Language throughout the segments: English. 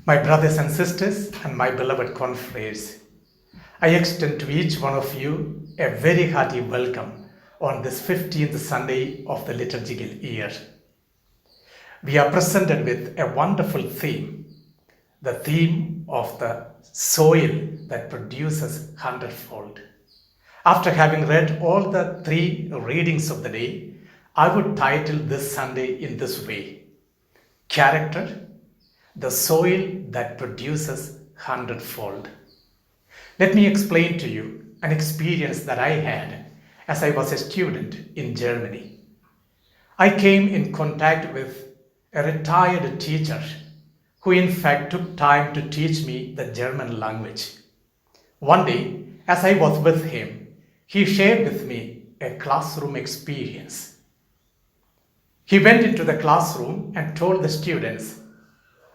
My brothers and sisters, and my beloved confreres, I extend to each one of you a very hearty welcome on this 15th Sunday of the liturgical year. We are presented with a wonderful theme, the theme of the soil that produces hundredfold. After having read all the three readings of the day, I would title this Sunday in this way: Character, the soil that produces hundredfold. Let me explain to you an experience that I had as I was a student in Germany. I came in contact with a retired teacher who in fact took time to teach me the German language. One day, as I was with him, he shared with me a classroom experience. He went into the classroom and told the students,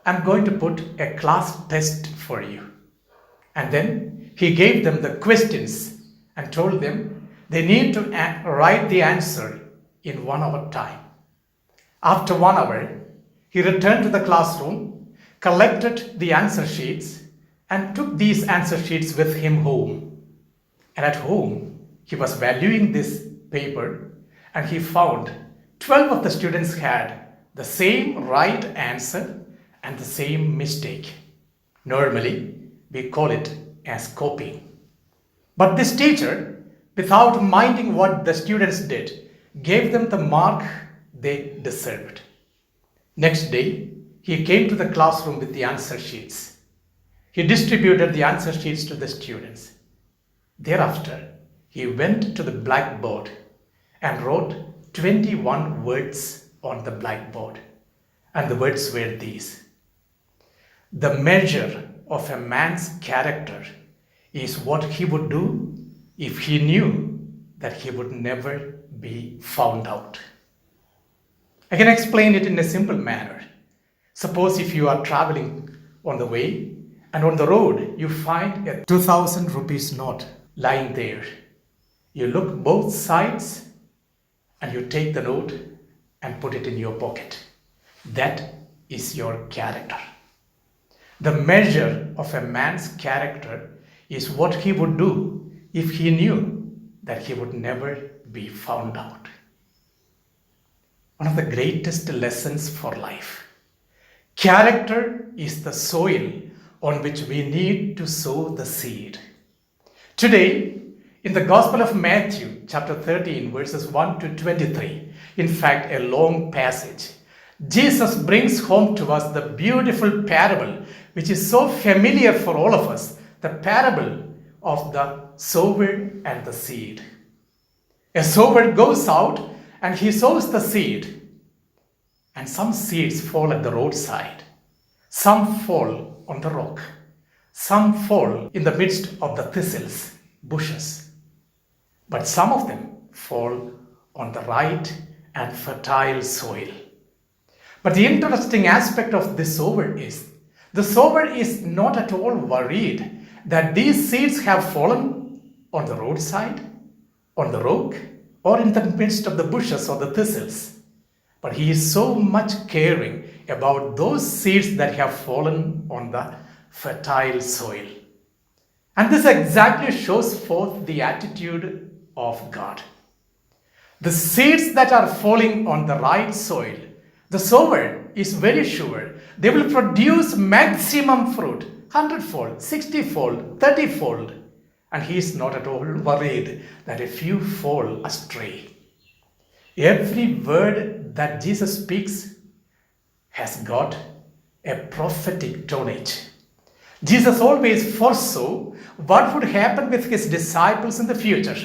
"I'm going to put a class test for you." And then he gave them the questions and told them they need to write the answer in 1 hour time. After 1 hour, he returned to the classroom, collected the answer sheets, and took these answer sheets with him home. And at home, he was valuing this paper, and he found 12 of the students had the same right answer and the same mistake. Normally, we call it as copying. But this teacher, without minding what the students did, gave them the mark they deserved. Next day, he came to the classroom with the answer sheets. He distributed the answer sheets to the students. Thereafter, he went to the blackboard and wrote 21 words on the blackboard. And the words were these: "The measure of a man's character is what he would do if he knew that he would never be found out." I can explain it in a simple manner. Suppose if you are traveling on the way and on the road you find a 2000 rupees note lying there. You look both sides and you take the note and put it in your pocket. That is your character. The measure of a man's character is what he would do if he knew that he would never be found out. One of the greatest lessons for life. Character is the soil on which we need to sow the seed. Today, in the Gospel of Matthew, chapter 13, verses 1 to 23, in fact, a long passage, Jesus brings home to us the beautiful parable, which is so familiar for all of us, the parable of the sower and the seed. A sower goes out and he sows the seed, and some seeds fall at the roadside, some fall on the rock, some fall in the midst of the thistles, bushes, but some of them fall on the right and fertile soil. But the interesting aspect of this sower is, the sower is not at all worried that these seeds have fallen on the roadside, on the rock, or in the midst of the bushes or the thistles. But he is so much caring about those seeds that have fallen on the fertile soil. And this exactly shows forth the attitude of God. The seeds that are falling on the right soil, the sower is very sure they will produce maximum fruit, 100-fold, 60-fold, 30-fold. And he is not at all worried that a few fall astray. Every word that Jesus speaks has got a prophetic tonnage. Jesus always foresaw what would happen with his disciples in the future.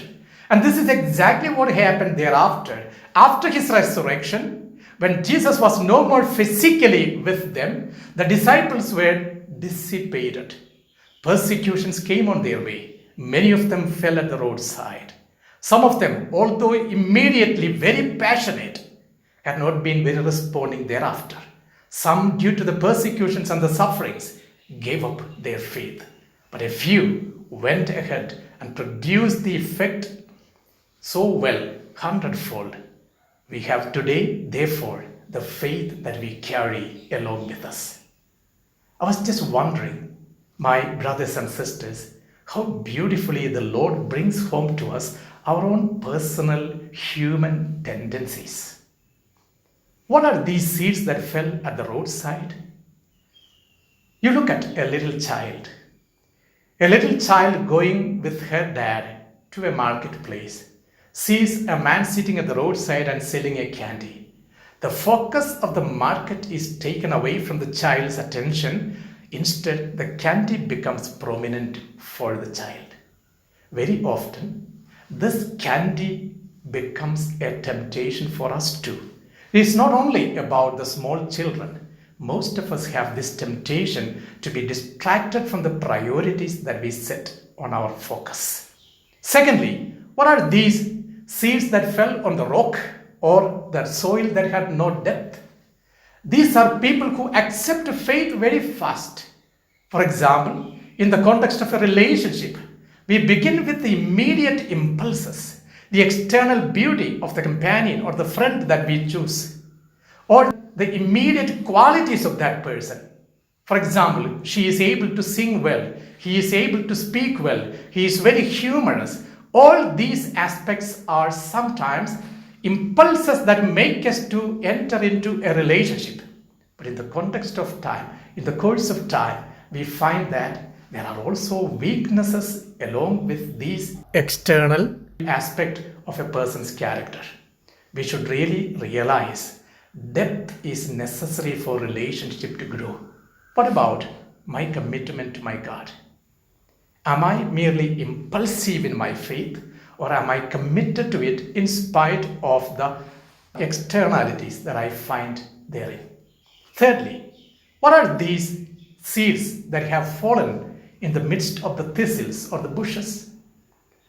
And this is exactly what happened thereafter. After his resurrection, when Jesus was no more physically with them, the disciples were dissipated. Persecutions came on their way. Many of them fell at the roadside. Some of them, although immediately very passionate, had not been very responding thereafter. Some, due to the persecutions and the sufferings, gave up their faith. But a few went ahead and produced the effect so well, 100-fold. We have today, therefore, the faith that we carry along with us. I was just wondering, my brothers and sisters, how beautifully the Lord brings home to us our own personal human tendencies. What are these seeds that fell at the roadside? You look at a little child going with her dad to a marketplace, sees a man sitting at the roadside and selling a candy. The focus of the market is taken away from the child's attention. Instead, the candy becomes prominent for the child. Very often, this candy becomes a temptation for us too. It's not only about the small children. Most of us have this temptation to be distracted from the priorities that we set on our focus. Secondly, what are these seeds that fell on the rock or the soil that had no depth? These are people who accept faith very fast. For example, in the context of a relationship, we begin with the immediate impulses, the external beauty of the companion or the friend that we choose, or the immediate qualities of that person. For example, she is able to sing well, he is able to speak well, he is very humorous. All these aspects are sometimes impulses that make us to enter into a relationship. But in the context of time, in the course of time, we find that there are also weaknesses along with these external aspect of a person's character. We should really realize depth is necessary for relationship to grow. What about my commitment to my God? Am I merely impulsive in my faith, or am I committed to it in spite of the externalities that I find therein? Thirdly, what are these seeds that have fallen in the midst of the thistles or the bushes?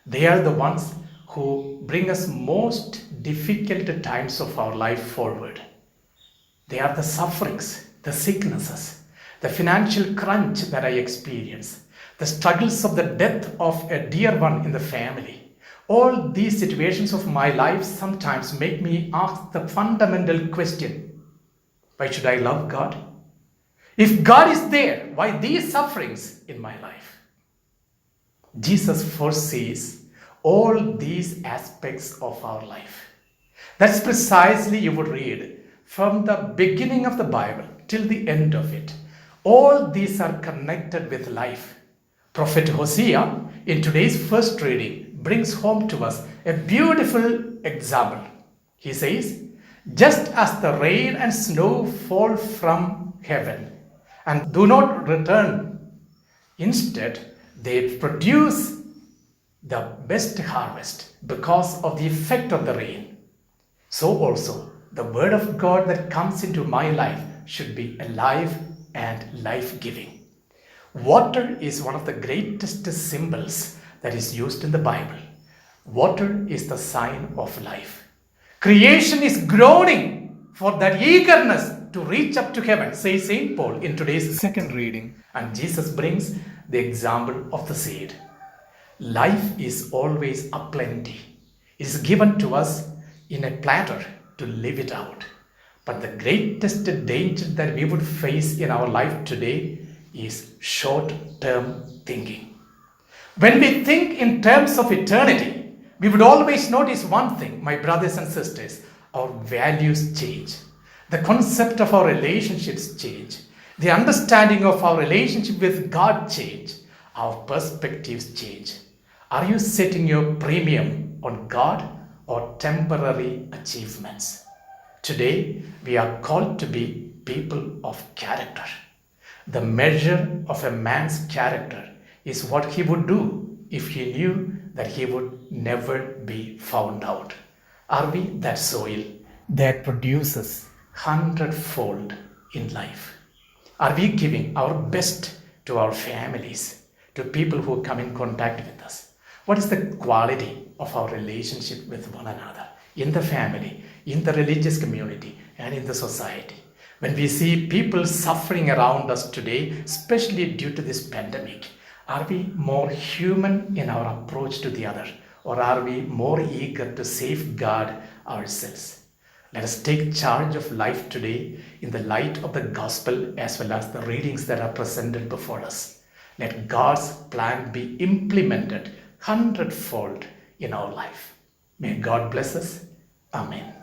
They are the ones who bring us most difficult times of our life forward. They are the sufferings, the sicknesses, the financial crunch that I experience, the struggles of the death of a dear one in the family. All these situations of my life sometimes make me ask the fundamental question: why should I love God? If God is there, why these sufferings in my life? Jesus foresees all these aspects of our life. That's precisely, you would read, from the beginning of the Bible till the end of it. All these are connected with life. Prophet Hosea, in today's first reading, brings home to us a beautiful example. He says, just as the rain and snow fall from heaven and do not return, instead they produce the best harvest because of the effect of the rain, so also the word of God that comes into my life should be alive and life-giving. Water is one of the greatest symbols that is used in the Bible. Water is the sign of life. Creation is groaning for that eagerness to reach up to heaven, says St. Paul in today's second reading. And Jesus brings the example of the seed. Life is always aplenty. It is given to us in a platter to live it out. But the greatest danger that we would face in our life today is short-term thinking. When we think in terms of eternity, we would always notice one thing, my brothers and sisters: our values change. The concept of our relationships change. The understanding of our relationship with God change. Our perspectives change. Are you setting your premium on God or temporary achievements? Today, we are called to be people of character. The measure of a man's character is what he would do if he knew that he would never be found out. Are we that soil that produces 100-fold in life? Are we giving our best to our families, to people who come in contact with us? What is the quality of our relationship with one another, in the family, in the religious community, and in the society? When we see people suffering around us today, especially due to this pandemic, are we more human in our approach to the other, or are we more eager to safeguard ourselves? Let us take charge of life today in the light of the gospel as well as the readings that are presented before us. Let God's plan be implemented hundredfold in our life. May God bless us. Amen.